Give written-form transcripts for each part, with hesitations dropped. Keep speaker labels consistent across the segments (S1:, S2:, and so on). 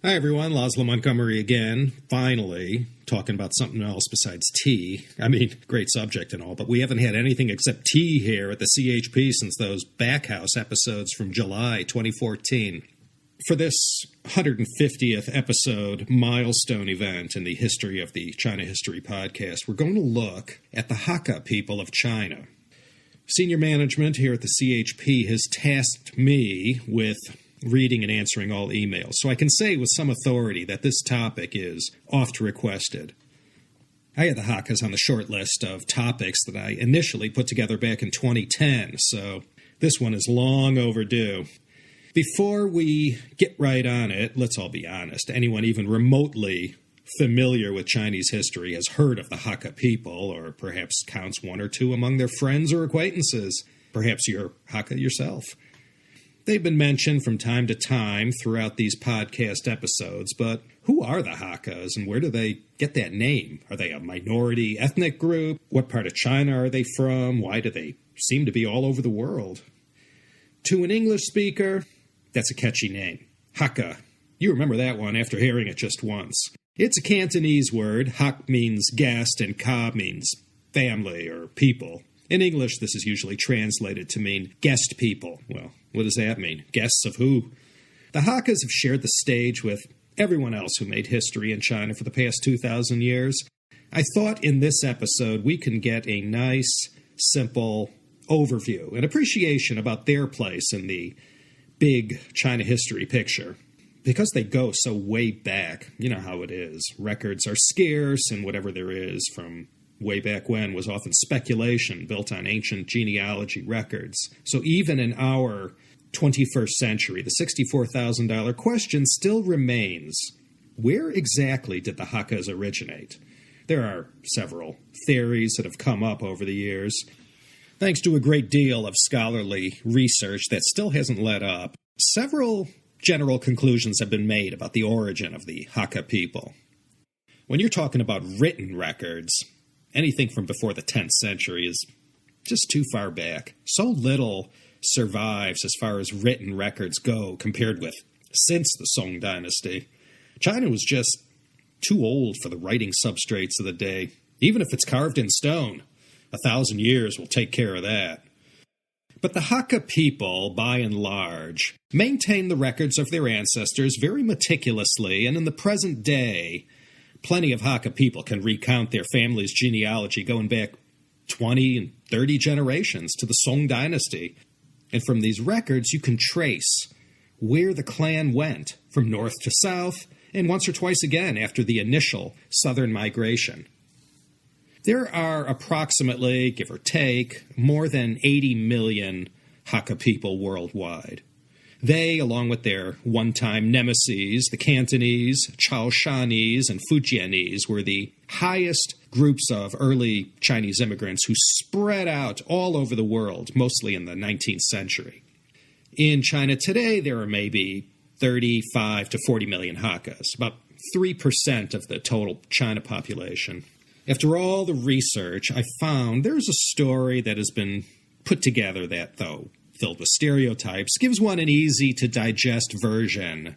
S1: Hi everyone, Laszlo Montgomery again, finally talking about something else besides tea. I mean, great subject and all, but we haven't had anything except tea here at the CHP since those Backhouse episodes from July 2014. For this 150th episode milestone event in the history of the China History Podcast, we're going to look at the Hakka people of China. Senior management here at the CHP has tasked me with reading and answering all emails, so I can say with some authority that this topic is oft requested. I had the Hakkas on the short list of topics that I initially put together back in 2010, so this one is long overdue. Before we get right on it, let's all be honest, anyone even remotely familiar with Chinese history has heard of the Hakka people, or perhaps counts one or two among their friends or acquaintances. Perhaps you're Hakka yourself. They've been mentioned from time to time throughout these podcast episodes, but who are the Hakkas and where do they get that name? Are they a minority ethnic group? What part of China are they from? Why do they seem to be all over the world? To an English speaker, that's a catchy name. Hakka. You remember that one after hearing it just once. It's a Cantonese word. Hak means guest and ka means family or people. In English, this is usually translated to mean guest people. Well, what does that mean? Guests of who? The Hakkas have shared the stage with everyone else who made history in China for the past 2,000 years. I thought in this episode we can get a nice, simple overview, an appreciation about their place in the big China history picture. Because they go so way back, you know how it is. Records are scarce, and whatever there is from way back when was often speculation built on ancient genealogy records. So even in our 21st century, the $64,000 question still remains. Where exactly did the Hakkas originate? There are several theories that have come up over the years. Thanks to a great deal of scholarly research that still hasn't let up, several general conclusions have been made about the origin of the Hakka people. When you're talking about written records, anything from before the 10th century is just too far back. So little survives as far as written records go compared with since the Song dynasty. China was just too old for the writing substrates of the day. Even if it's carved in stone, 1,000 years will take care of that. But the Hakka people, by and large, maintain the records of their ancestors very meticulously, and in the present day, plenty of Hakka people can recount their family's genealogy going back 20 and 30 generations to the Song dynasty. And from these records, you can trace where the clan went from north to south, and once or twice again after the initial southern migration. There are approximately, give or take, more than 80 million Hakka people worldwide. They, along with their one-time nemesis, the Cantonese, Chaoshanese, and Fujianese, were the highest groups of early Chinese immigrants who spread out all over the world, mostly in the 19th century. In China today, there are maybe 35 to 40 million Hakkas, about 3% of the total China population. After all the research, I found there's a story that has been put together that, though filled with stereotypes, gives one an easy-to-digest version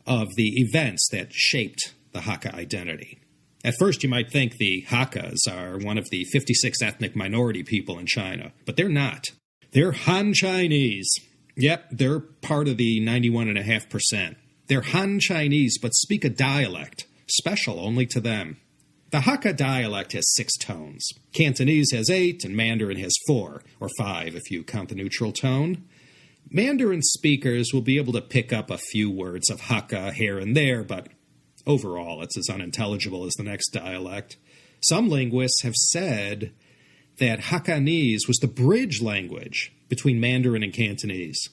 S1: of the events that shaped the Hakka identity. At first, you might think the Hakkas are one of the 56 ethnic minority people in China, but they're not. They're Han Chinese. Yep, they're part of the 91.5%. They're Han Chinese, but speak a dialect, special only to them. The Hakka dialect has 6 tones. Cantonese has 8, and Mandarin has 4, or 5 if you count the neutral tone. Mandarin speakers will be able to pick up a few words of Hakka here and there, but overall it's as unintelligible as the next dialect. Some linguists have said that Hakkanese was the bridge language between Mandarin and Cantonese.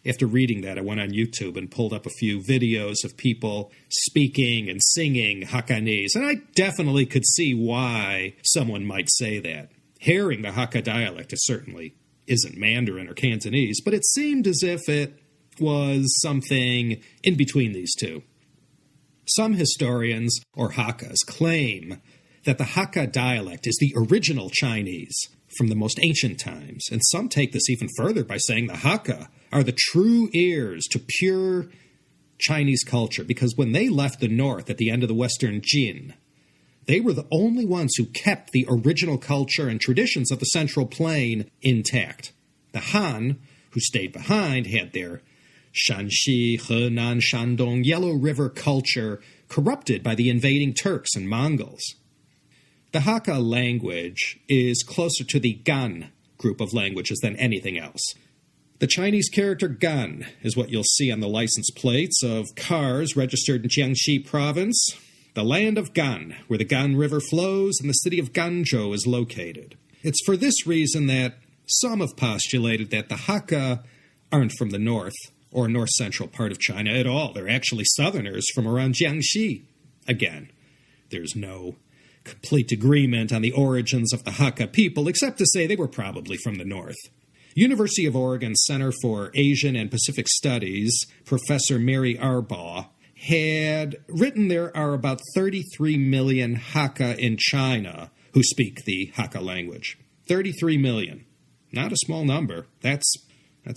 S1: After reading that, I went on YouTube and pulled up a few videos of people speaking and singing Hakkanese, and I definitely could see why someone might say that. Hearing the Hakka dialect, it certainly isn't Mandarin or Cantonese, but it seemed as if it was something in between these two. Some historians, or Hakkas, claim that the Hakka dialect is the original Chinese from the most ancient times, and some take this even further by saying the Hakka are the true heirs to pure Chinese culture, because when they left the north at the end of the Western Jin, they were the only ones who kept the original culture and traditions of the Central Plain intact. The Han, who stayed behind, had their Shanxi, Henan, Shandong, Yellow River culture corrupted by the invading Turks and Mongols. The Hakka language is closer to the Gan group of languages than anything else. The Chinese character Gan is what you'll see on the license plates of cars registered in Jiangxi province, the land of Gan, where the Gan River flows and the city of Ganzhou is located. It's for this reason that some have postulated that the Hakka aren't from the north or north-central part of China at all. They're actually southerners from around Jiangxi. Again, there's no complete agreement on the origins of the Hakka people, except to say they were probably from the north. University of Oregon Center for Asian and Pacific Studies, Professor Mary Arbaugh, had written there are about 33 million Hakka in China who speak the Hakka language. 33 million. Not a small number. That's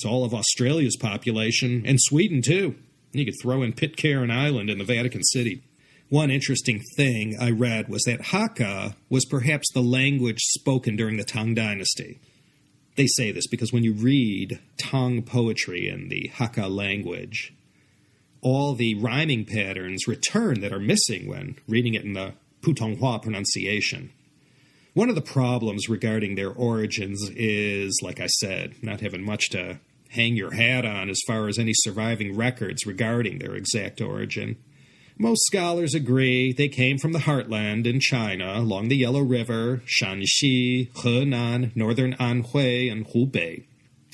S1: all of Australia's population, and Sweden, too. You could throw in Pitcairn Island in the Vatican City. One interesting thing I read was that Hakka was perhaps the language spoken during the Tang Dynasty. They say this because when you read Tang poetry in the Hakka language, all the rhyming patterns return that are missing when reading it in the Putonghua pronunciation. One of the problems regarding their origins is, like I said, not having much to hang your hat on as far as any surviving records regarding their exact origin. Most scholars agree they came from the heartland in China along the Yellow River, Shanxi, Henan, northern Anhui, and Hubei.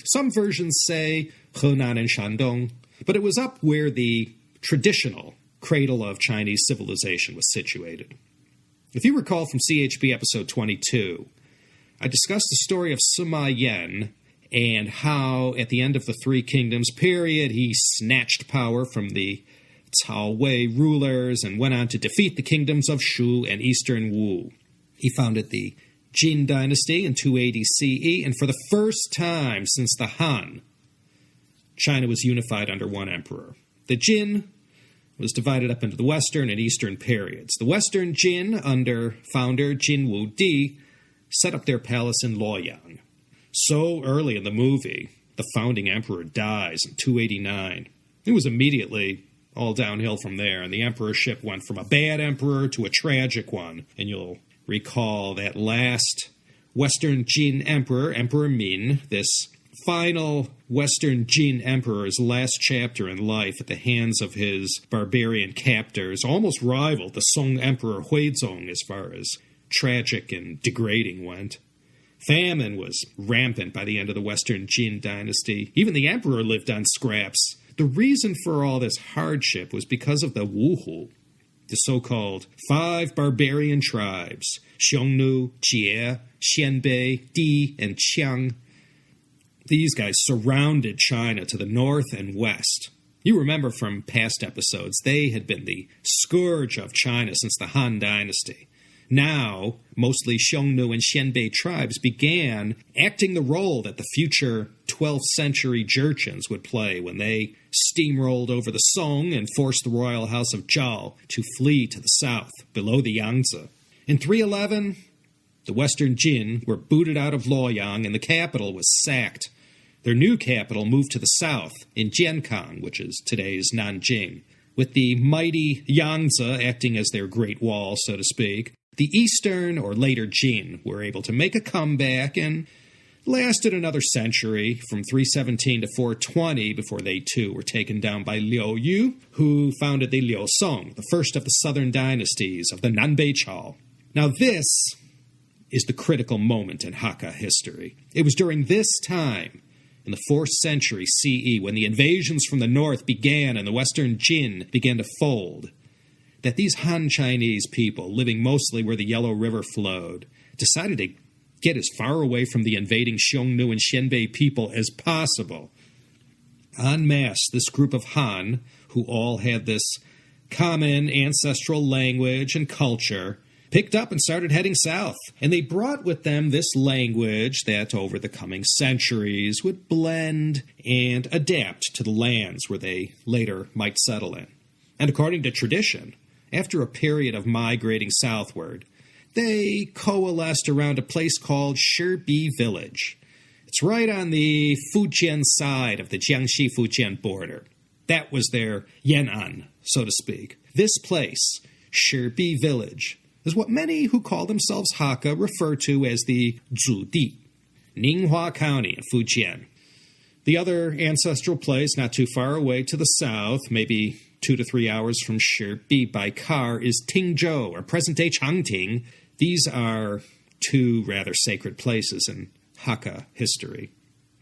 S1: Some versions say Henan and Shandong, but it was up where the traditional cradle of Chinese civilization was situated. If you recall from CHP episode 22, I discussed the story of Sima Yan and how at the end of the Three Kingdoms period he snatched power from the Cao Wei rulers and went on to defeat the kingdoms of Shu and eastern Wu. He founded the Jin dynasty in 280 CE, and for the first time since the Han, China was unified under one emperor. The Jin was divided up into the western and eastern periods. The western Jin, under founder Jin Wudi, set up their palace in Luoyang. So early in the movie, the founding emperor dies in 289. It was immediately all downhill from there, and the emperorship went from a bad emperor to a tragic one. And you'll recall that last Western Jin emperor, Emperor Min, this final Western Jin emperor's last chapter in life at the hands of his barbarian captors almost rivaled the Song Emperor Huizong as far as tragic and degrading went. Famine was rampant by the end of the Western Jin dynasty. Even the emperor lived on scraps. The reason for all this hardship was because of the Wuhu, the so-called 5 barbarian tribes, Xiongnu, Jie, Xianbei, Di, and Qiang. These guys surrounded China to the north and west. You remember from past episodes, they had been the scourge of China since the Han Dynasty. Now, mostly Xiongnu and Xianbei tribes began acting the role that the future 12th century Jurchens would play when they steamrolled over the Song and forced the royal house of Zhao to flee to the south, below the Yangtze. In 311, the Western Jin were booted out of Luoyang and the capital was sacked. Their new capital moved to the south, in Jiankang, which is today's Nanjing, with the mighty Yangtze acting as their great wall, so to speak. The Eastern, or later Jin, were able to make a comeback and lasted another century, from 317 to 420, before they too were taken down by Liu Yu, who founded the Liu Song, the first of the southern dynasties of the Nanbei Chao. Now this is the critical moment in Hakka history. It was during this time, in the 4th century CE, when the invasions from the north began and the Western Jin began to fold, that these Han Chinese people, living mostly where the Yellow River flowed, decided to get as far away from the invading Xiongnu and Xianbei people as possible. En masse, this group of Han, who all had this common ancestral language and culture, picked up and started heading south. And they brought with them this language that over the coming centuries would blend and adapt to the lands where they later might settle in. And according to tradition, after a period of migrating southward, they coalesced around a place called Shibi Village. It's right on the Fujian side of the Jiangxi-Fujian border. That was their Yan'an, so to speak. This place, Shibi Village, is what many who call themselves Hakka refer to as the Zudi, Ninghua County in Fujian. The other ancestral place not too far away to the south, maybe 2 to 3 hours from Shibi by car, is Tingzhou, or present-day Changting. These are two rather sacred places in Hakka history.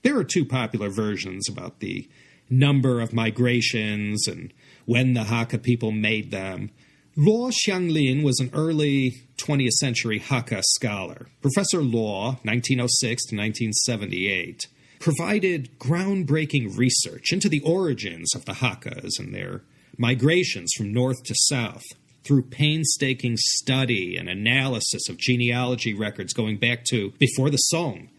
S1: There are two popular versions about the number of migrations and when the Hakka people made them. Luo Xianglin was an early 20th century Hakka scholar. Professor Luo, 1906 to 1978, provided groundbreaking research into the origins of the Hakkas and their migrations from north to south through painstaking study and analysis of genealogy records going back to before the Song.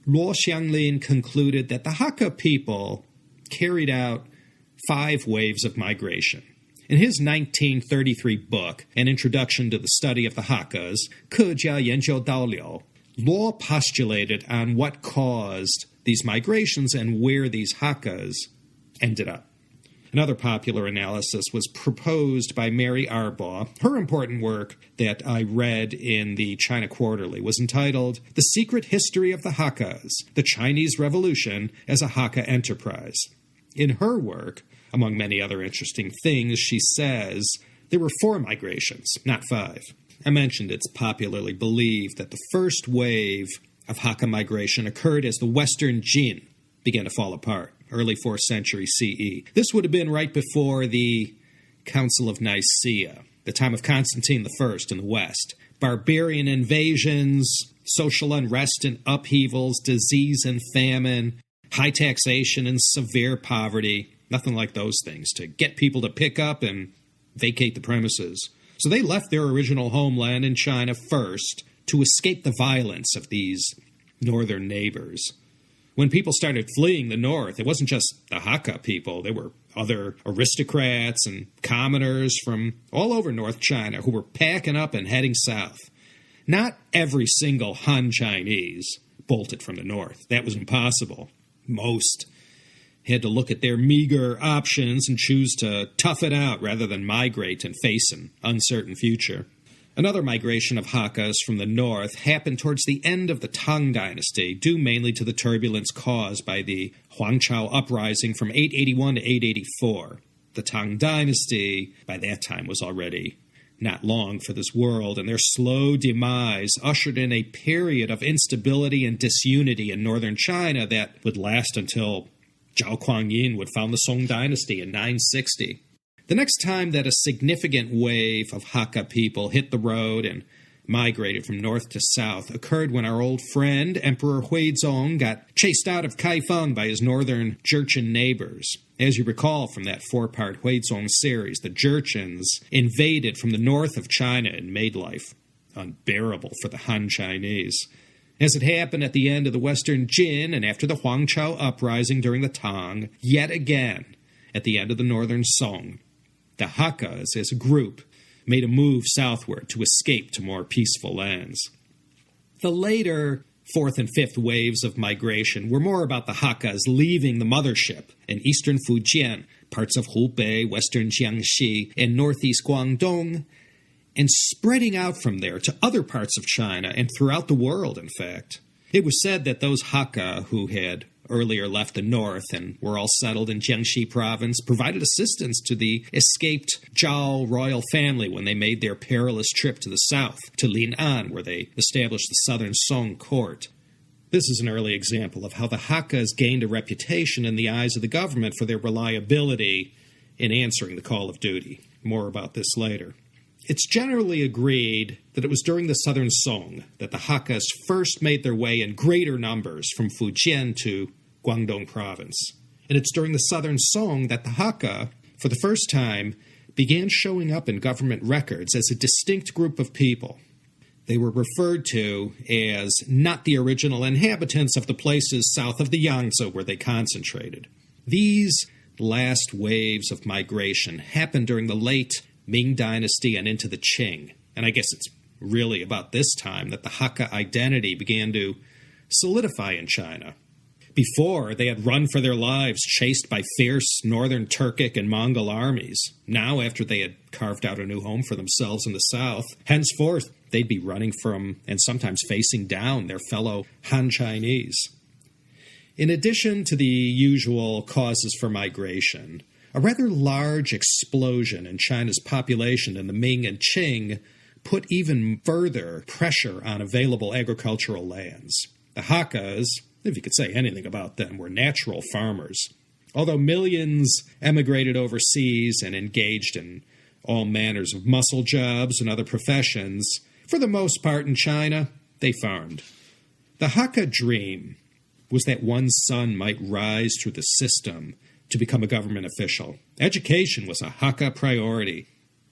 S1: Luo Xianglin concluded that the Hakka people carried out 5 waves of migration. In his 1933 book, An Introduction to the Study of the Hakkas, 客家研究导流, Luo postulated on what caused these migrations and where these Hakkas ended up. Another popular analysis was proposed by Mary Arbaugh. Her important work that I read in the China Quarterly was entitled The Secret History of the Hakkas, the Chinese Revolution as a Hakka Enterprise. In her work, among many other interesting things, she says there were 4 migrations, not 5. I mentioned it's popularly believed that the first wave of Hakka migration occurred as the Western Jin began to fall apart, early 4th century CE. This would have been right before the Council of Nicaea, the time of Constantine I in the West. Barbarian invasions, social unrest and upheavals, disease and famine, high taxation and severe poverty, nothing like those things to get people to pick up and vacate the premises. So they left their original homeland in China first to escape the violence of these northern neighbors. When people started fleeing the north, it wasn't just the Hakka people. There were other aristocrats and commoners from all over North China who were packing up and heading south. Not every single Han Chinese bolted from the north. That was impossible. Most had to look at their meager options and choose to tough it out rather than migrate and face an uncertain future. Another migration of Hakkas from the north happened towards the end of the Tang Dynasty, due mainly to the turbulence caused by the Huangchao uprising from 881 to 884. The Tang Dynasty, by that time, was already not long for this world, and their slow demise ushered in a period of instability and disunity in northern China that would last until Zhao Kuangyin would found the Song Dynasty in 960. The next time that a significant wave of Hakka people hit the road and migrated from north to south occurred when our old friend, Emperor Huizong, got chased out of Kaifeng by his northern Jurchen neighbors. As you recall from that 4-part Huizong series, the Jurchens invaded from the north of China and made life unbearable for the Han Chinese. As it happened at the end of the Western Jin and after the Huangchao uprising during the Tang, yet again, at the end of the northern Song, the Hakkas, as a group, made a move southward to escape to more peaceful lands. The later 4th and 5th waves of migration were more about the Hakkas leaving the mothership in eastern Fujian, parts of Hubei, western Jiangxi, and northeast Guangdong, and spreading out from there to other parts of China and throughout the world, in fact. It was said that those Hakka who had earlier left the north and were all settled in Jiangxi province provided assistance to the escaped Zhao royal family when they made their perilous trip to the south, to Lin'an, where they established the southern Song court. This is an early example of how the Hakkas gained a reputation in the eyes of the government for their reliability in answering the call of duty. More about this later. It's generally agreed that it was during the Southern Song that the Hakkas first made their way in greater numbers from Fujian to Guangdong province. And it's during the Southern Song that the Hakka, for the first time, began showing up in government records as a distinct group of people. They were referred to as not the original inhabitants of the places south of the Yangtze where they concentrated. These last waves of migration happened during the late Ming Dynasty and into the Qing. And I guess it's really about this time that the Hakka identity began to solidify in China. Before, they had run for their lives, chased by fierce northern Turkic and Mongol armies. Now, after they had carved out a new home for themselves in the south, henceforth, they'd be running from and sometimes facing down their fellow Han Chinese. In addition to the usual causes for migration, a rather large explosion in China's population in the Ming and Qing put even further pressure on available agricultural lands. The Hakkas, if you could say anything about them, were natural farmers. Although millions emigrated overseas and engaged in all manners of muscle jobs and other professions, for the most part in China, they farmed. The Hakka dream was that one son might rise through the system to become a government official. Education was a Hakka priority.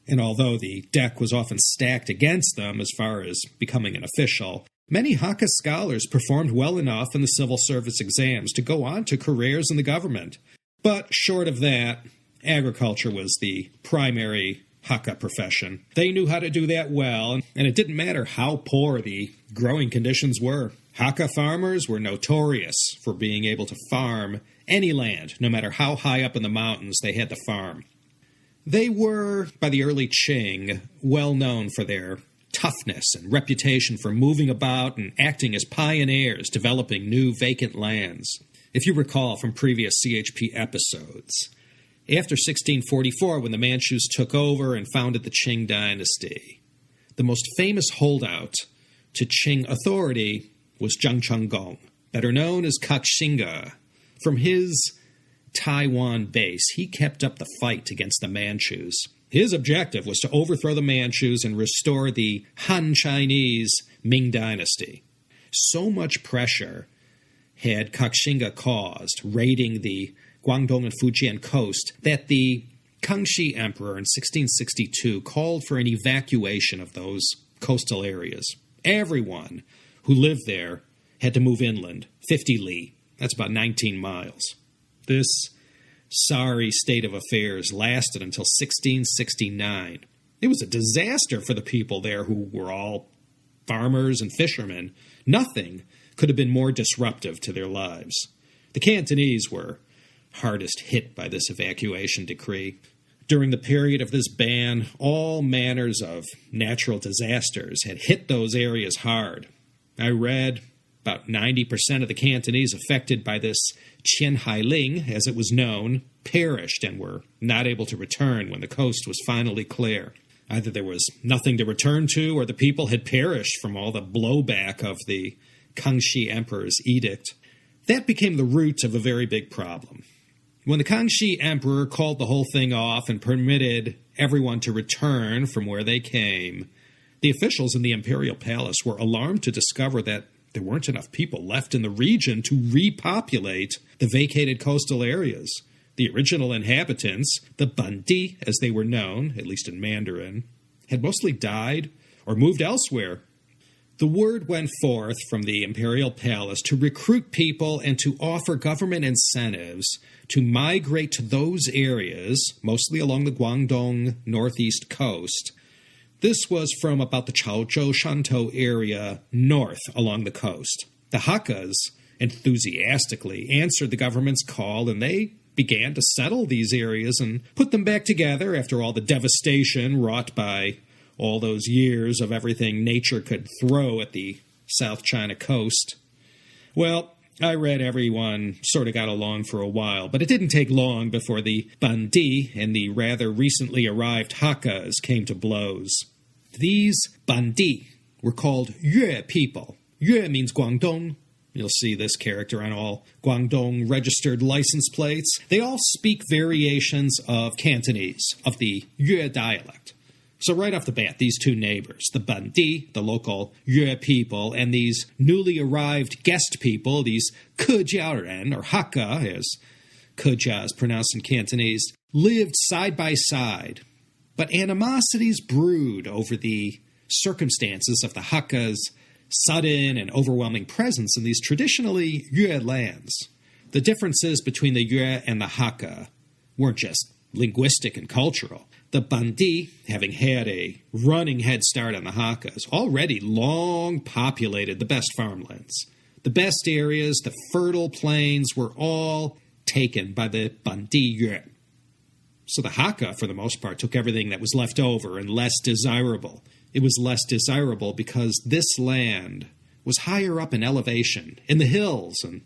S1: And although the deck was often stacked against them as far as becoming an official, many Hakka scholars performed well enough in the civil service exams to go on to careers in the government. But short of that, agriculture was the primary Hakka profession. They knew how to do that well, and it didn't matter how poor the growing conditions were. Hakka farmers were notorious for being able to farm any land, no matter how high up in the mountains they had to farm. They were, by the early Qing, well known for their toughness and reputation for moving about and acting as pioneers, developing new vacant lands. If you recall from previous CHP episodes, after 1644, when the Manchus took over and founded the Qing dynasty, the most famous holdout to Qing authority was Zhang Chenggong, better known as Kaxinga. From his Taiwan base, he kept up the fight against the Manchus. His objective was to overthrow the Manchus and restore the Han Chinese Ming dynasty. So much pressure had Kaxinga caused, raiding the Guangdong and Fujian coast, that the Kangxi Emperor in 1662 called for an evacuation of those coastal areas. Everyone who lived there had to move inland, 50 li. That's about 19 miles. This sorry state of affairs lasted until 1669. It was a disaster for the people there who were all farmers and fishermen. Nothing could have been more disruptive to their lives. The Cantonese were hardest hit by this evacuation decree. During the period of this ban, all manners of natural disasters had hit those areas hard. I read about 90% of the Cantonese affected by this Qianhailing, as it was known, perished and were not able to return when the coast was finally clear. Either there was nothing to return to, or the people had perished from all the blowback of the Kangxi Emperor's edict. That became the root of a very big problem. When the Kangxi Emperor called the whole thing off and permitted everyone to return from where they came, the officials in the imperial palace were alarmed to discover that there weren't enough people left in the region to repopulate the vacated coastal areas. The original inhabitants, the Bandi as they were known, at least in Mandarin, had mostly died or moved elsewhere. The word went forth from the imperial palace to recruit people and to offer government incentives to migrate to those areas, mostly along the Guangdong northeast coast. This was from about the Chaozhou Shantou area north along the coast. The Hakkas enthusiastically answered the government's call, and they began to settle these areas and put them back together after all the devastation wrought by all those years of everything nature could throw at the South China coast. Well, I read everyone sort of got along for a while, but it didn't take long before the Bandi and the rather recently arrived Hakkas came to blows. These Bandi were called Yue people. Yue means Guangdong. You'll see this character on all Guangdong registered license plates. They all speak variations of Cantonese, of the Yue dialect. So right off the bat, these two neighbors, the Bandi, the local Yue people, and these newly arrived guest people, these Kejiaoren, or Hakka, as Kejia is pronounced in Cantonese, lived side by side But animosities brewed over the circumstances of the Hakka's sudden and overwhelming presence in these traditionally Yue lands. The differences between the Yue and the Hakka weren't just linguistic and cultural. The Bandi, having had a running head start on the Hakkas, already long populated the best farmlands. The best areas, the fertile plains, were all taken by the Bandi Yue. So the Hakka, for the most part, took everything that was left over and less desirable. It was less desirable because this land was higher up in elevation, in the hills, and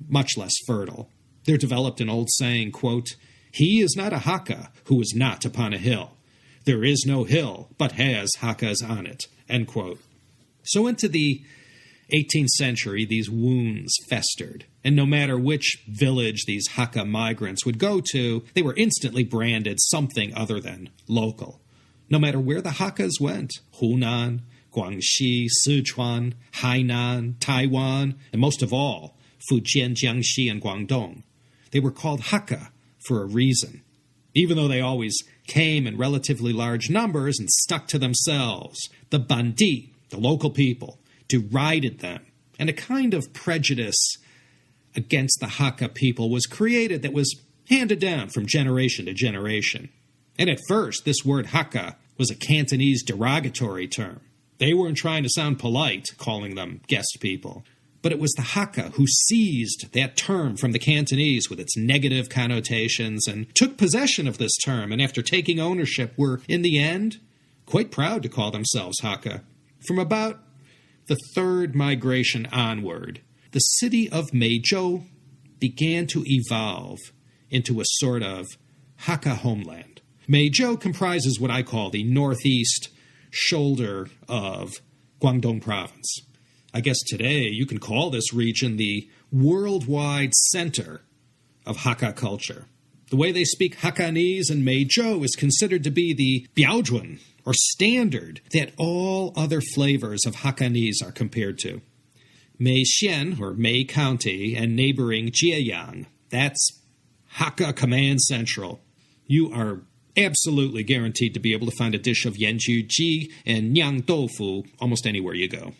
S1: much less fertile. There developed an old saying, quote, "He is not a Hakka who is not upon a hill. There is no hill but has Hakkas on it," end quote. So into the 18th century, these wounds festered, and no matter which village these Hakka migrants would go to, they were instantly branded something other than local. No matter where the Hakkas went, Hunan, Guangxi, Sichuan, Hainan, Taiwan, and most of all, Fujian, Jiangxi, and Guangdong, they were called Hakka for a reason, even though they always came in relatively large numbers and stuck to themselves. The Bandi, the local people, derided them, and a kind of prejudice against the Hakka people was created that was handed down from generation to generation. And at first, this word Hakka was a Cantonese derogatory term. They weren't trying to sound polite, calling them guest people. But it was the Hakka who seized that term from the Cantonese with its negative connotations and took possession of this term, and after taking ownership were, in the end, quite proud to call themselves Hakka. From about the third migration onward, the city of Meizhou began to evolve into a sort of Hakka homeland. Meizhou comprises what I call the northeast shoulder of Guangdong province. I guess today you can call this region the worldwide center of Hakka culture. The way they speak Hakkanese in Meizhou is considered to be the biaozhuan, or standard, that all other flavors of Hakkanese are compared to. Meixian, or Mei County, and neighboring Jieyang, that's Hakka Command Central. You are absolutely guaranteed to be able to find a dish of yanju ji and nyang tofu almost anywhere you go.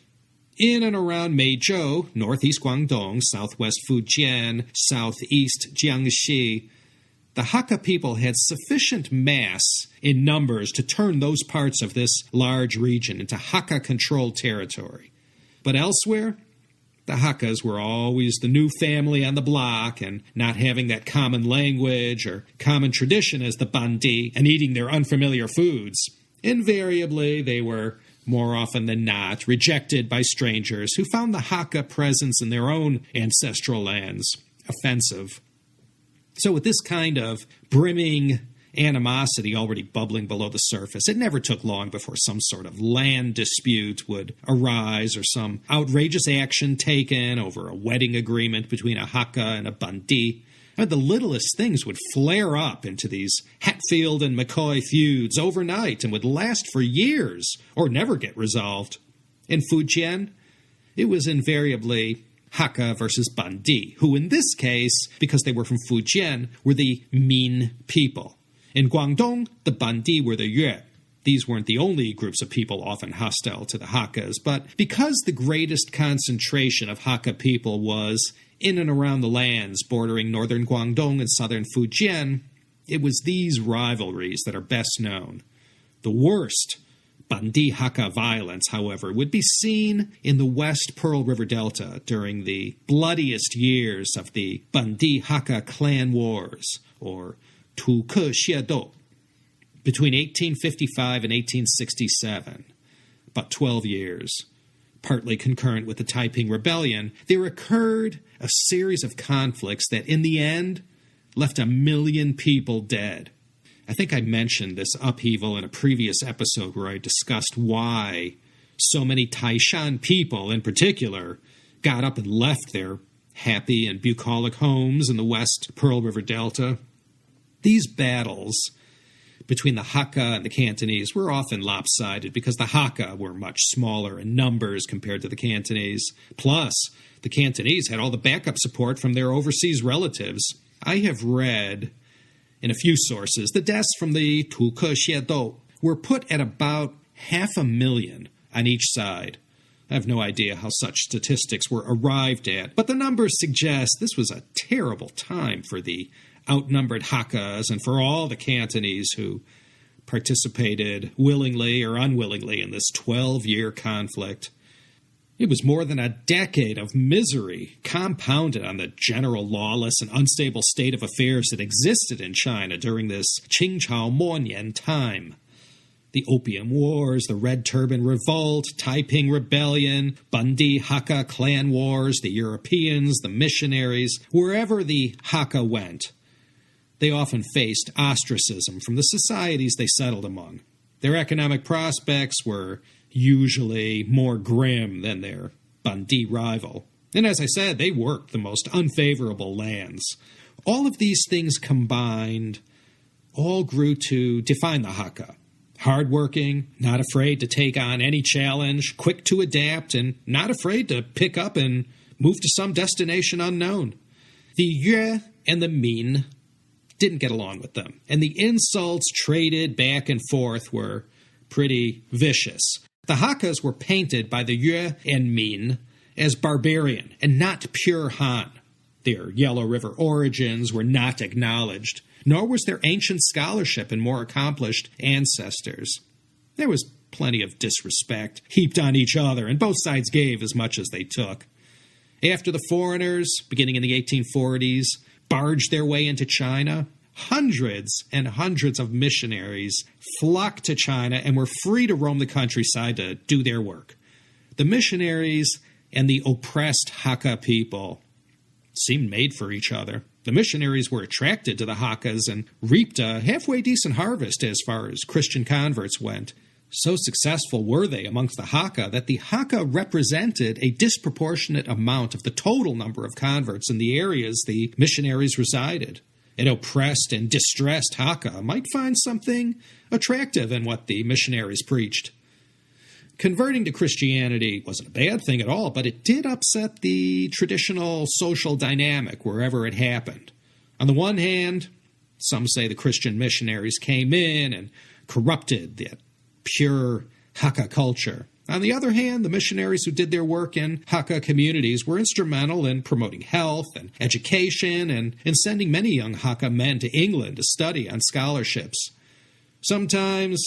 S1: In and around Meizhou, northeast Guangdong, southwest Fujian, southeast Jiangxi, the Hakka people had sufficient mass in numbers to turn those parts of this large region into Hakka-controlled territory. But elsewhere, the Hakkas were always the new family on the block, and not having that common language or common tradition as the Bandi and eating their unfamiliar foods, invariably they were, more often than not, rejected by strangers who found the Hakka presence in their own ancestral lands offensive. So with this kind of brimming animosity already bubbling below the surface, it never took long before some sort of land dispute would arise or some outrageous action taken over a wedding agreement between a Hakka and a Bandi. And the littlest things would flare up into these Hatfield and McCoy feuds overnight and would last for years or never get resolved. In Fujian, it was invariably Hakka versus Bandi, who in this case, because they were from Fujian, were the Min people. In Guangdong, the Bandi were the Yue. These weren't the only groups of people often hostile to the Hakkas, but because the greatest concentration of Hakka people was in and around the lands bordering northern Guangdong and southern Fujian, it was these rivalries that are best known. The worst Bandi-Hakka violence, however, would be seen in the West Pearl River Delta during the bloodiest years of the Bandi-Hakka clan wars, or Tulou Xiedo, between 1855 and 1867, about 12 years. Partly concurrent with the Taiping Rebellion, there occurred a series of conflicts that, in the end, left 1 million people dead. I think I mentioned this upheaval in a previous episode where I discussed why so many Taishan people, in particular, got up and left their happy and bucolic homes in the West Pearl River Delta. These battles between the Hakka and the Cantonese were often lopsided because the Hakka were much smaller in numbers compared to the Cantonese. Plus, the Cantonese had all the backup support from their overseas relatives. I have read In a few sources, the deaths from the Tulou were put at about 500,000 on each side. I have no idea how such statistics were arrived at, but the numbers suggest this was a terrible time for the outnumbered Hakkas and for all the Cantonese who participated willingly or unwillingly in this 12-year conflict. It was more than a decade of misery compounded on the general lawless and unstable state of affairs that existed in China during this Qingchao Monian time. The Opium Wars, the Red Turban Revolt, Taiping Rebellion, Bandi Hakka clan wars, the Europeans, the missionaries, wherever the Hakka went, they often faced ostracism from the societies they settled among. Their economic prospects were usually more grim than their Bandi rival. And as I said, they worked the most unfavorable lands. All of these things combined all grew to define the Hakka. Hardworking, not afraid to take on any challenge, quick to adapt, and not afraid to pick up and move to some destination unknown. The Yue and the Min didn't get along with them, and the insults traded back and forth were pretty vicious. The Hakkas were painted by the Yue and Min as barbarian and not pure Han. Their Yellow River origins were not acknowledged, nor was their ancient scholarship and more accomplished ancestors. There was plenty of disrespect heaped on each other, and both sides gave as much as they took. After the foreigners, beginning in the 1840s, barged their way into China, hundreds and hundreds of missionaries flocked to China and were free to roam the countryside to do their work. The missionaries and the oppressed Hakka people seemed made for each other. The missionaries were attracted to the Hakkas and reaped a halfway decent harvest as far as Christian converts went. So successful were they amongst the Hakka that the Hakka represented a disproportionate amount of the total number of converts in the areas the missionaries resided. An oppressed and distressed Hakka might find something attractive in what the missionaries preached. Converting to Christianity wasn't a bad thing at all, but it did upset the traditional social dynamic wherever it happened. On the one hand, some say the Christian missionaries came in and corrupted the pure Hakka culture. On the other hand, the missionaries who did their work in Hakka communities were instrumental in promoting health and education and in sending many young Hakka men to England to study on scholarships. Sometimes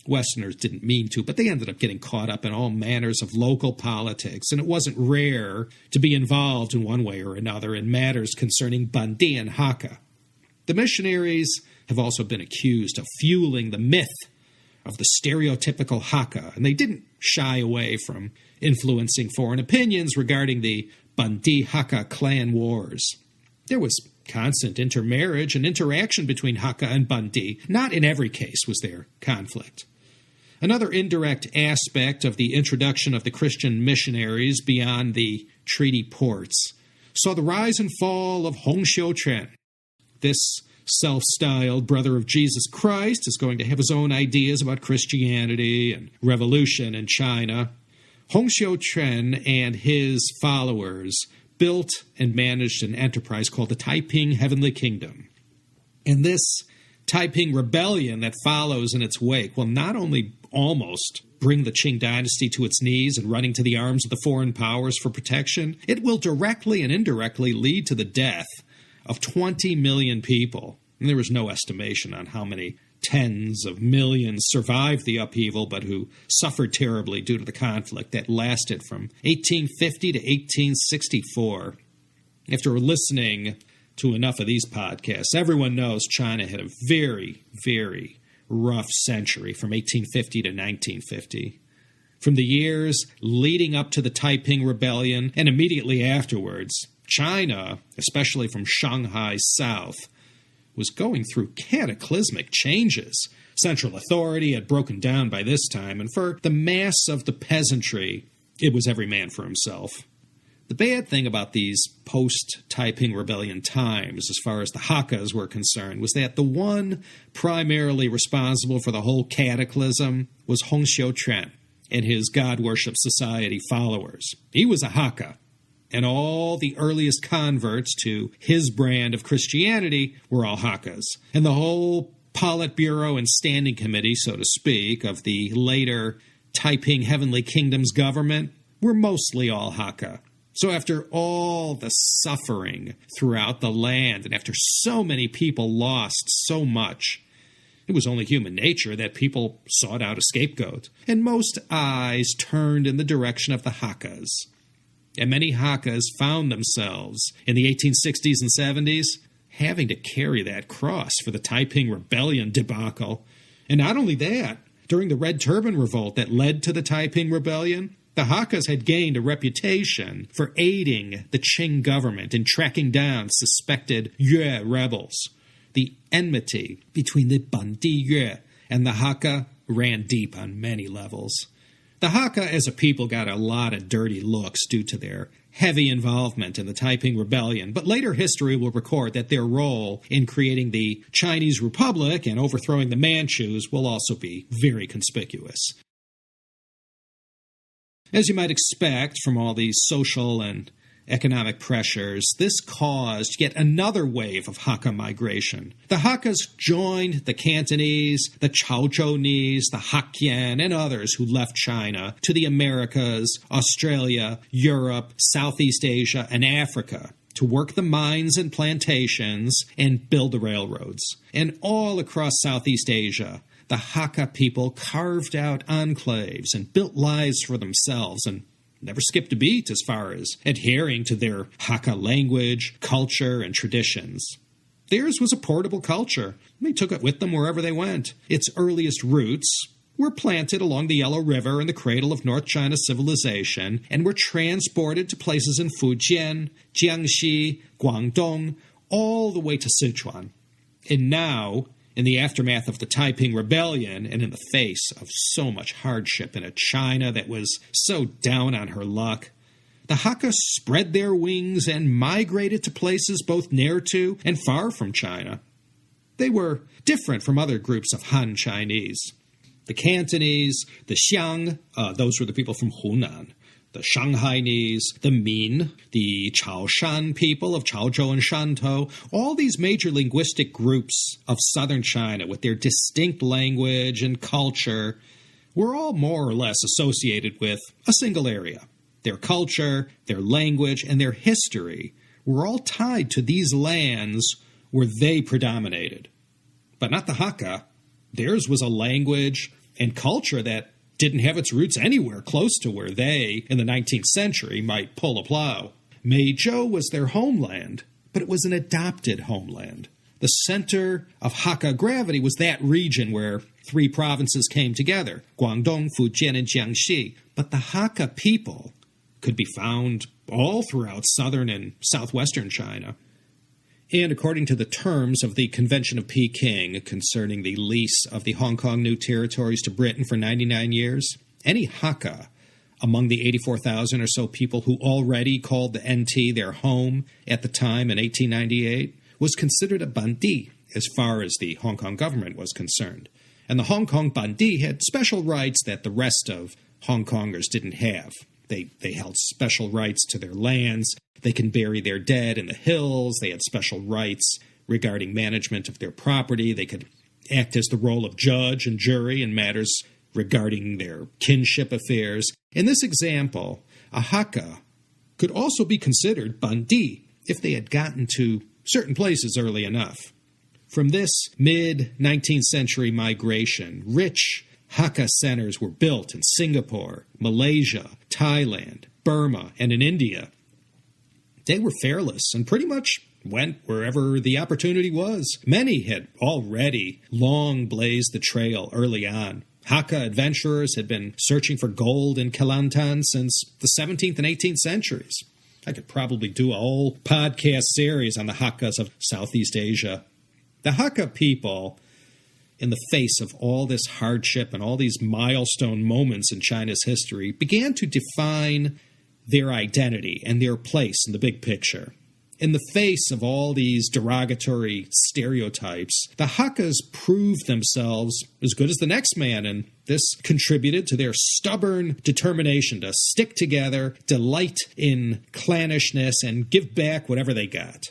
S1: Westerners didn't mean to, but they ended up getting caught up in all manners of local politics, and it wasn't rare to be involved in one way or another in matters concerning Bandi and Hakka. The missionaries have also been accused of fueling the myth of the stereotypical Hakka, and they didn't shy away from influencing foreign opinions regarding the Bandi Hakka clan wars. There was constant intermarriage and interaction between Hakka and Bandi. Not in every case was there conflict. Another indirect aspect of the introduction of the Christian missionaries beyond the treaty ports saw the rise and fall of Hongxiuquan. This self-styled brother of Jesus Christ is going to have his own ideas about Christianity and revolution in China. Hongxiuquan and his followers built and managed an enterprise called the Taiping Heavenly Kingdom. And this Taiping rebellion that follows in its wake will not only almost bring the Qing dynasty to its knees and running to the arms of the foreign powers for protection, it will directly and indirectly lead to the death of 20 million people. And there was no estimation on how many tens of millions survived the upheaval, but who suffered terribly due to the conflict that lasted from 1850 to 1864. After listening to enough of these podcasts, everyone knows China had a very, very rough century from 1850 to 1950. From the years leading up to the Taiping Rebellion and immediately afterwards, China, especially from Shanghai south, was going through cataclysmic changes. Central authority had broken down by this time, and for the mass of the peasantry, it was every man for himself. The bad thing about these post-Taiping Rebellion times, as far as the Hakkas were concerned, was that the one primarily responsible for the whole cataclysm was Hongxiuquan and his God Worship Society followers. He was a Hakka. and all the earliest converts to his brand of Christianity were all Hakkas. And the whole Politburo and Standing Committee, so to speak, of the later Taiping Heavenly Kingdom's government were mostly all Hakka. So after all the suffering throughout the land, and after so many people lost so much, it was only human nature that people sought out a scapegoat, and most eyes turned in the direction of the Hakkas. And many Hakkas found themselves in the 1860s and 70s having to carry that cross for the Taiping Rebellion debacle. And not only that, during the Red Turban Revolt that led to the Taiping Rebellion, the Hakkas had gained a reputation for aiding the Qing government in tracking down suspected Yue rebels. The enmity between the Bandi Yue and the Hakka ran deep on many levels. The Hakka as a people got a lot of dirty looks due to their heavy involvement in the Taiping Rebellion, but later history will record that their role in creating the Chinese Republic and overthrowing the Manchus will also be very conspicuous. As you might expect from all these social and economic pressures, this caused yet another wave of Hakka migration. The Hakkas joined the Cantonese, the Chaozhounese, the Hokkien, and others who left China to the Americas, Australia, Europe, Southeast Asia, and Africa to work the mines and plantations and build the railroads. And all across Southeast Asia, the Hakka people carved out enclaves and built lives for themselves and never skipped a beat as far as adhering to their Hakka language, culture, and traditions. Theirs was a portable culture. They took it with them wherever they went. Its earliest roots were planted along the Yellow River in the cradle of North China civilization and were transported to places in Fujian, Jiangxi, Guangdong, all the way to Sichuan. And now, in the aftermath of the Taiping Rebellion and in the face of so much hardship in a China that was so down on her luck, the Hakka spread their wings and migrated to places both near to and far from China. They were different from other groups of Han Chinese. The Cantonese, the Xiang, those were the people from Hunan, the Shanghainese, the Min, the Chaoshan people of Chaozhou and Shantou, all these major linguistic groups of southern China with their distinct language and culture were all more or less associated with a single area. Their culture, their language, and their history were all tied to these lands where they predominated. But not the Hakka. Theirs was a language and culture that didn't have its roots anywhere close to where they, in the 19th century, might pull a plow. Meizhou was their homeland, but it was an adopted homeland. The center of Hakka gravity was that region where three provinces came together, Guangdong, Fujian, and Jiangxi. But the Hakka people could be found all throughout southern and southwestern China. And according to the terms of the Convention of Peking concerning the lease of the Hong Kong New Territories to Britain for 99 years, any Hakka among the 84,000 or so people who already called the NT their home at the time in 1898 was considered a Bandi as far as the Hong Kong government was concerned. And the Hong Kong Bandi had special rights that the rest of Hong Kongers didn't have. They held special rights to their lands. They can bury their dead in the hills. They had special rights regarding management of their property. They could act as the role of judge and jury in matters regarding their kinship affairs. In this example, a Hakka could also be considered Bandi if they had gotten to certain places early enough. From this mid-19th century migration, rich Hakka centers were built in Singapore, Malaysia, Thailand, Burma, and in India. They were fearless and pretty much went wherever the opportunity was. Many had already long blazed the trail early on. Hakka adventurers had been searching for gold in Kelantan since the 17th and 18th centuries. I could probably do a whole podcast series on the Hakkas of Southeast Asia. The Hakka people, in the face of all this hardship and all these milestone moments in China's history, began to define their identity and their place in the big picture. In the face of all these derogatory stereotypes, the Hakkas proved themselves as good as the next man, and this contributed to their stubborn determination to stick together, delight in clannishness, and give back whatever they got.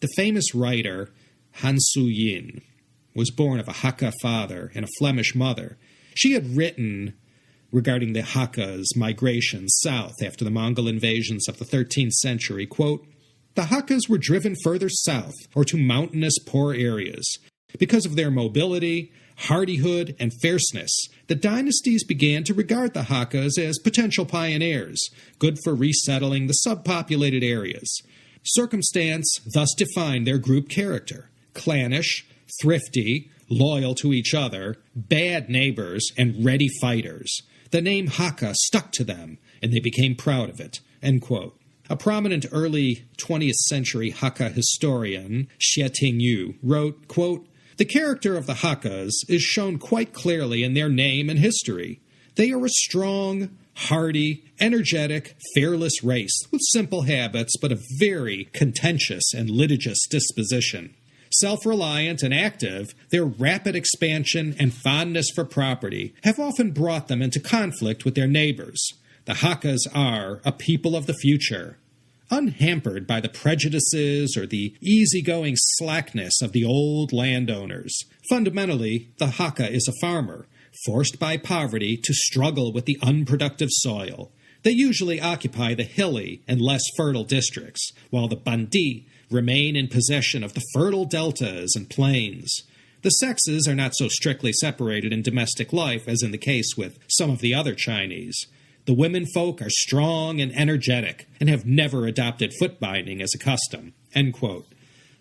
S1: The famous writer Han Su-yin was born of a Hakka father and a Flemish mother. She had written regarding the Hakkas' migration south after the Mongol invasions of the 13th century, quote, "The Hakkas were driven further south or to mountainous poor areas. Because of their mobility, hardihood, and fierceness, the dynasties began to regard the Hakkas as potential pioneers, good for resettling the subpopulated areas. Circumstance thus defined their group character: clannish, thrifty, loyal to each other, bad neighbors, and ready fighters. The name Hakka stuck to them, and they became proud of it." End quote. A prominent early 20th century Hakka historian, Xie Tingyu, wrote, quote, "The character of the Hakkas is shown quite clearly in their name and history. They are a strong, hardy, energetic, fearless race with simple habits but a very contentious and litigious disposition. Self-reliant and active, their rapid expansion and fondness for property have often brought them into conflict with their neighbors. The Hakkas are a people of the future, unhampered by the prejudices or the easygoing slackness of the old landowners. Fundamentally, the Hakka is a farmer, forced by poverty to struggle with the unproductive soil. They usually occupy the hilly and less fertile districts, while the Bandi remain in possession of the fertile deltas and plains. The sexes are not so strictly separated in domestic life as in the case with some of the other Chinese. The women folk are strong and energetic and have never adopted foot binding as a custom." End quote.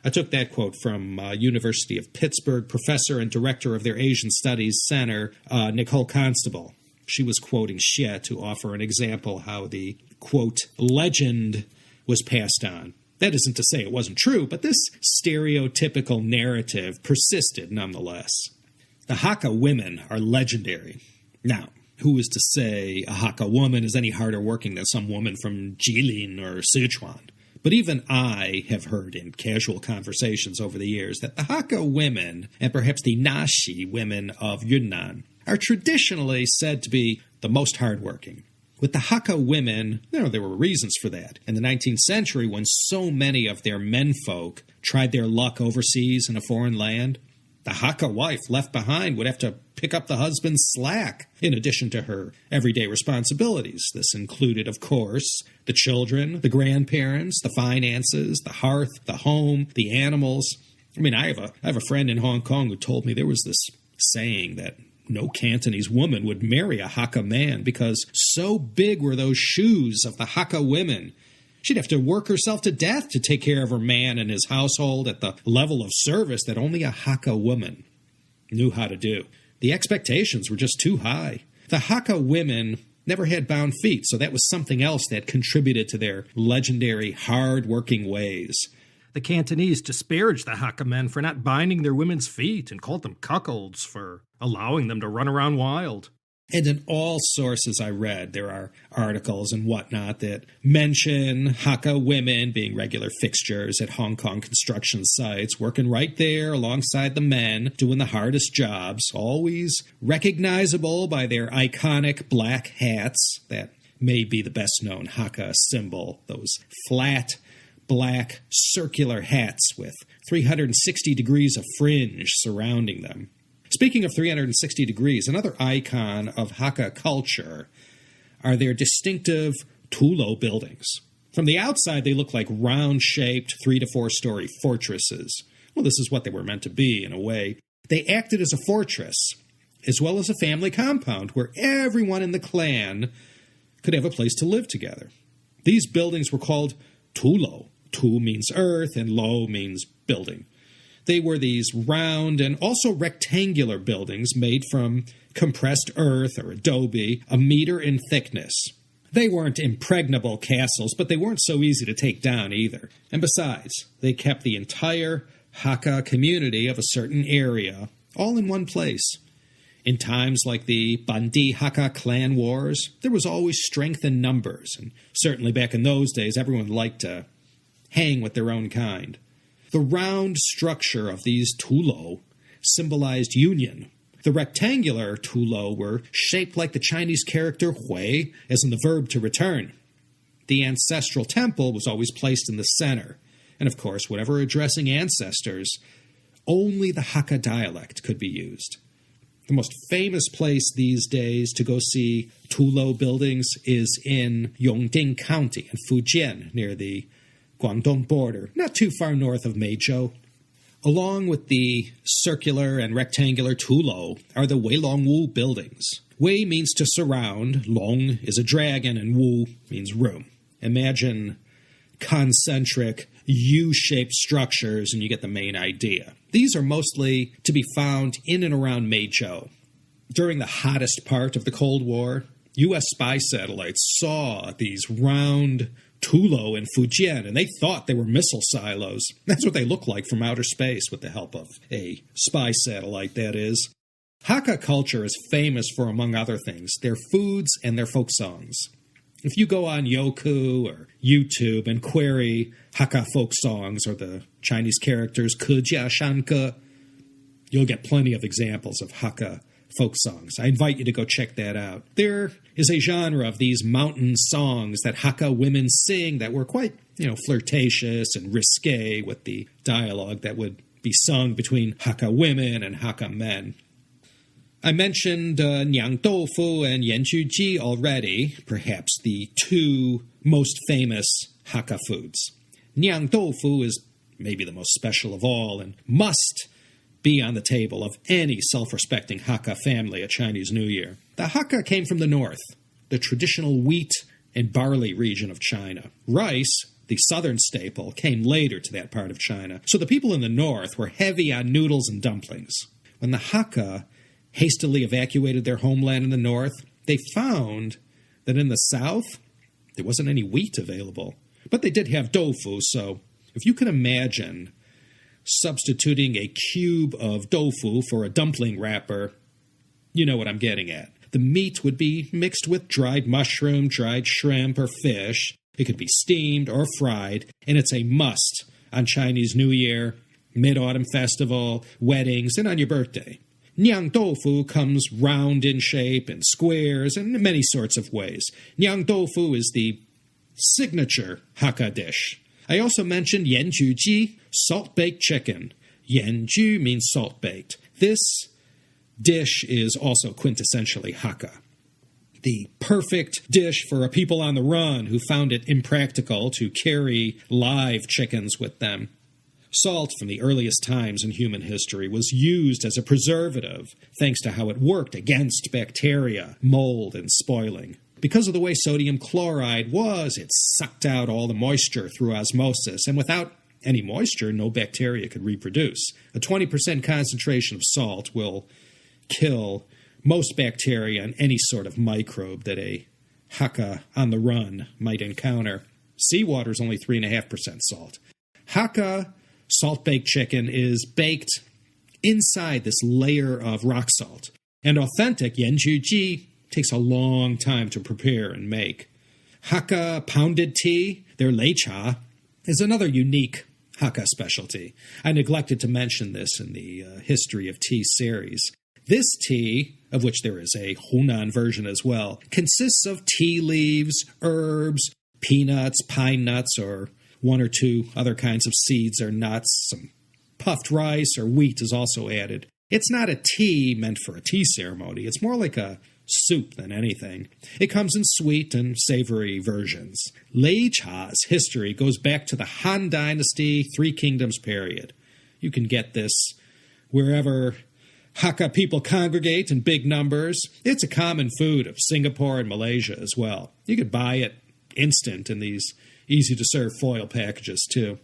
S1: I took that quote from University of Pittsburgh professor and director of their Asian Studies Center, Nicole Constable. She was quoting Xie to offer an example how the, quote, legend was passed on. That isn't to say it wasn't true, but this stereotypical narrative persisted nonetheless. The Hakka women are legendary. Now, who is to say a Hakka woman is any harder working than some woman from Jilin or Sichuan? But even I have heard in casual conversations over the years that the Hakka women, and perhaps the Naxi women of Yunnan, are traditionally said to be the most hardworking. With the Hakka women, there were reasons for that. In the 19th century, when so many of their menfolk tried their luck overseas in a foreign land, the Hakka wife left behind would have to pick up the husband's slack, in addition to her everyday responsibilities. This included, of course, the children, the grandparents, the finances, the hearth, the home, the animals. I have a friend in Hong Kong who told me there was this saying that no Cantonese woman would marry a Hakka man because so big were those shoes of the Hakka women. She'd have to work herself to death to take care of her man and his household at the level of service that only a Hakka woman knew how to do. The expectations were just too high. The Hakka women never had bound feet, so that was something else that contributed to their legendary hard-working ways.
S2: The Cantonese disparaged the Hakka men for not binding their women's feet and called them cuckolds for allowing them to run around wild.
S1: And in all sources I read, there are articles and whatnot that mention Hakka women being regular fixtures at Hong Kong construction sites, working right there alongside the men, doing the hardest jobs, always recognizable by their iconic black hats that may be the best-known Hakka symbol, those flat, black, circular hats with 360 degrees of fringe surrounding them. Speaking of 360 degrees, another icon of Hakka culture are their distinctive Tulou buildings. From the outside, they look like round-shaped 3 to 4 story fortresses. Well, this is what they were meant to be, in a way. They acted as a fortress, as well as a family compound where everyone in the clan could have a place to live together. These buildings were called Tulou. Tu means earth, and lo means building. They were these round and also rectangular buildings made from compressed earth or adobe, a meter in thickness. They weren't impregnable castles, but they weren't so easy to take down either. And besides, they kept the entire Hakka community of a certain area all in one place. In times like the Bandi Hakka clan wars, there was always strength in numbers, and certainly back in those days, everyone liked to hang with their own kind. The round structure of these Tulou symbolized union. The rectangular Tulou were shaped like the Chinese character hui, as in the verb to return. The ancestral temple was always placed in the center. And of course, whenever addressing ancestors, only the Hakka dialect could be used. The most famous place these days to go see Tulou buildings is in Yongding County in Fujian, near the Guangdong border, not too far north of Meizhou. Along with the circular and rectangular Tulou are the Weilongwu buildings. Wei means to surround, Long is a dragon, and Wu means room. Imagine concentric, U-shaped structures, and you get the main idea. These are mostly to be found in and around Meizhou. During the hottest part of the Cold War, U.S. spy satellites saw these round Tulou in Fujian, and they thought they were missile silos. That's what they look like from outer space with the help of a spy satellite, that is. Hakka culture is famous for, among other things, their foods and their folk songs. If you go on Youku or YouTube and query Hakka folk songs or the Chinese characters Kejia Shanke, you'll get plenty of examples of Hakka folk songs. I invite you to go check that out. There is a genre of these mountain songs that Hakka women sing that were quite, flirtatious and risque with the dialogue that would be sung between Hakka women and Hakka men. I mentioned Niang Doufu and Yanjuji already, perhaps the two most famous Hakka foods. Niang Doufu is maybe the most special of all and must be on the table of any self-respecting Hakka family at Chinese New Year. The Hakka came from the north, the traditional wheat and barley region of China. Rice, the southern staple, came later to that part of China, so the people in the north were heavy on noodles and dumplings. When the Hakka hastily evacuated their homeland in the north, they found that in the south, there wasn't any wheat available. But they did have tofu, so if you can imagine substituting a cube of tofu for a dumpling wrapper, you know what I'm getting at. The meat would be mixed with dried mushroom, dried shrimp, or fish. It could be steamed or fried, and it's a must on Chinese New Year, Mid-Autumn Festival, weddings, and on your birthday. Niang tofu comes round in shape and squares and in many sorts of ways. Niang tofu is the signature Hakka dish. I also mentioned yanjuji, salt-baked chicken. Yanju means salt-baked. This dish is also quintessentially Hakka. The perfect dish for a people on the run who found it impractical to carry live chickens with them. Salt, from the earliest times in human history, was used as a preservative, thanks to how it worked against bacteria, mold, and spoiling. Because of the way sodium chloride was, it sucked out all the moisture through osmosis, and without any moisture, no bacteria could reproduce. A 20% concentration of salt will kill most bacteria and any sort of microbe that a Hakka on the run might encounter. Seawater is only 3.5% salt. Hakka salt-baked chicken is baked inside this layer of rock salt. And authentic yanjuji takes a long time to prepare and make. Hakka pounded tea, their lei cha, is another unique Hakka specialty. I neglected to mention this in the History of Tea series. This tea, of which there is a Hunan version as well, consists of tea leaves, herbs, peanuts, pine nuts, or one or two other kinds of seeds or nuts. Some puffed rice or wheat is also added. It's not a tea meant for a tea ceremony. It's more like a soup than anything. It comes in sweet and savory versions. Lei cha's history goes back to the Han Dynasty, Three Kingdoms period. You can get this wherever Hakka people congregate in big numbers. It's a common food of Singapore and Malaysia as well. You could buy it instant in these easy-to-serve foil packages, too.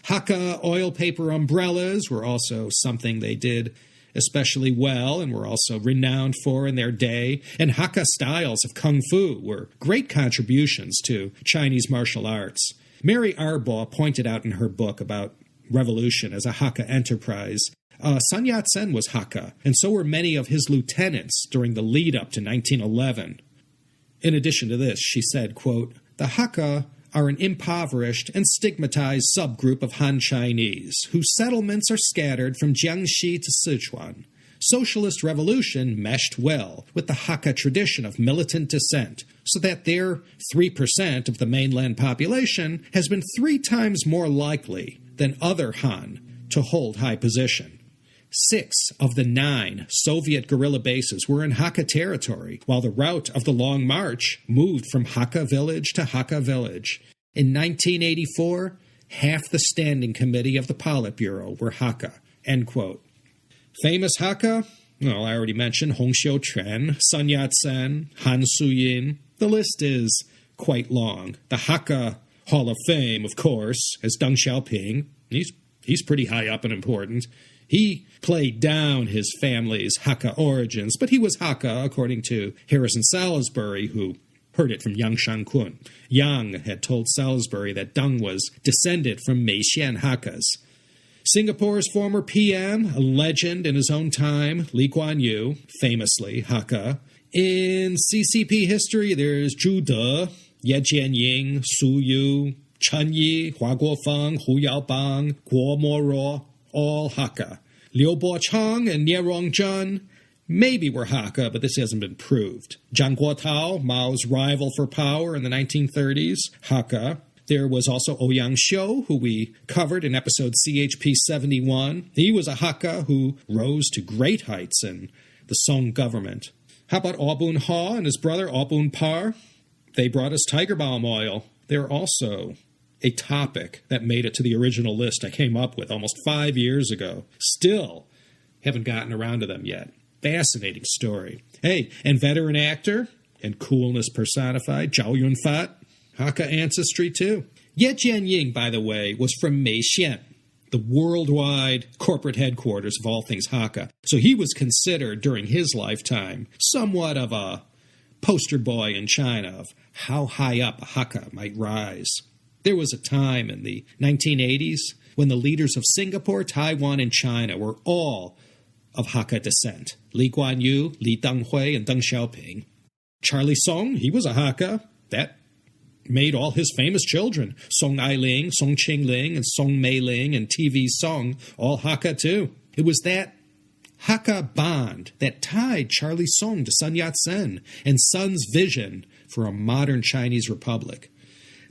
S1: Hakka oil paper umbrellas were also something they did especially well and were also renowned for in their day. And Hakka styles of kung fu were great contributions to Chinese martial arts. Mary Arbaugh pointed out in her book about revolution as a Hakka enterprise, Sun Yat-sen was Hakka, and so were many of his lieutenants during the lead-up to 1911. In addition to this, she said, quote, "The Hakka are an impoverished and stigmatized subgroup of Han Chinese, whose settlements are scattered from Jiangxi to Sichuan. Socialist revolution meshed well with the Hakka tradition of militant dissent, so that their 3% of the mainland population has been 3 times more likely than other Han to hold high position. 6 of the 9 Soviet guerrilla bases were in Hakka territory, while the route of the Long March moved from Hakka village to Hakka village. In 1984, half the standing committee of the Politburo were Hakka. End quote. Famous Hakka? Well, I already mentioned Hong Xiuquan, Sun Yat-sen, Han Suyin. The list is quite long. The Hakka Hall of Fame, of course, is Deng Xiaoping. He's pretty high up and important. He played down his family's Hakka origins, but he was Hakka, according to Harrison Salisbury, who heard it from Yang Shangkun. Yang had told Salisbury that Deng was descended from Meixian Hakkas. Singapore's former PM, a legend in his own time, Lee Kuan Yew, famously Hakka. In CCP history, there's Zhu De, Ye Jianying, Su Yu, Chen Yi, Hua Guofeng, Hu Yaobang, Guo Moro, all Hakka. Liu Bochang and Nie Rongjun maybe were Hakka, but this hasn't been proved. Zhang Guotao, Mao's rival for power in the 1930s, Hakka. There was also Ouyang Xiu, who we covered in episode CHP 71. He was a Hakka who rose to great heights in the Song government. How about Aubun Ha and his brother Aubun Par? They brought us tiger balm oil. They're also a topic that made it to the original list I came up with almost 5 years ago. Still haven't gotten around to them yet. Fascinating story. Hey, and veteran actor and coolness personified, Zhao Yunfat, Hakka ancestry too. Ye Jianying, by the way, was from Meixian, the worldwide corporate headquarters of all things Hakka. So he was considered during his lifetime somewhat of a poster boy in China of how high up a Hakka might rise. There was a time in the 1980s when the leaders of Singapore, Taiwan, and China were all of Hakka descent. Lee Kuan Yew, Li Denghui, and Deng Xiaoping. Charlie Song, he was a Hakka. That made all his famous children, Song Ailing, Song Qingling, and Song Meiling, and TV Song, all Hakka too. It was that Hakka bond that tied Charlie Song to Sun Yat-sen and Sun's vision for a modern Chinese republic.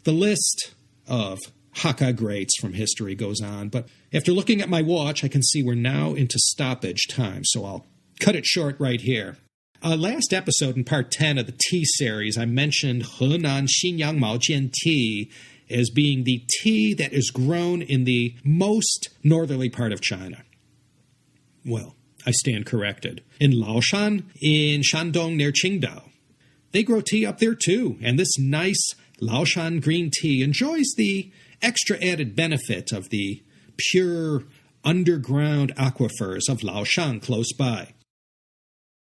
S1: The list of Hakka greats from history goes on, but after looking at my watch, I can see we're now into stoppage time, so I'll cut it short right here. Last episode in part 10 of the tea series, I mentioned Henan Xinyang Maojian tea as being the tea that is grown in the most northerly part of China. Well, I stand corrected. In Laoshan, in Shandong near Qingdao, they grow tea up there too, and this nice Laoshan green tea enjoys the extra added benefit of the pure underground aquifers of Laoshan close by.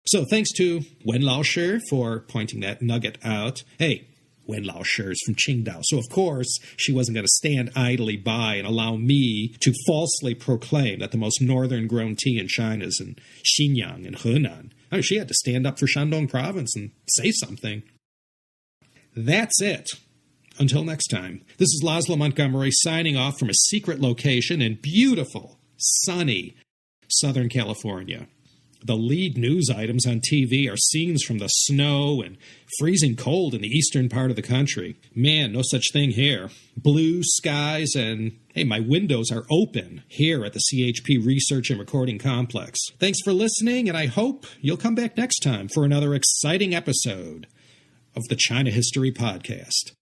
S1: So thanks to Wen Laoshi for pointing that nugget out. Hey, Wen Laoshi is from Qingdao, so of course she wasn't going to stand idly by and allow me to falsely proclaim that the most northern grown tea in China is in Xinyang and Henan. I mean, she had to stand up for Shandong province and say something. That's it. Until next time, this is Laszlo Montgomery signing off from a secret location in beautiful, sunny Southern California. The lead news items on TV are scenes from the snow and freezing cold in the eastern part of the country. Man, no such thing here. Blue skies and, hey, my windows are open here at the CHP Research and Recording Complex. Thanks for listening, and I hope you'll come back next time for another exciting episode of the China History Podcast.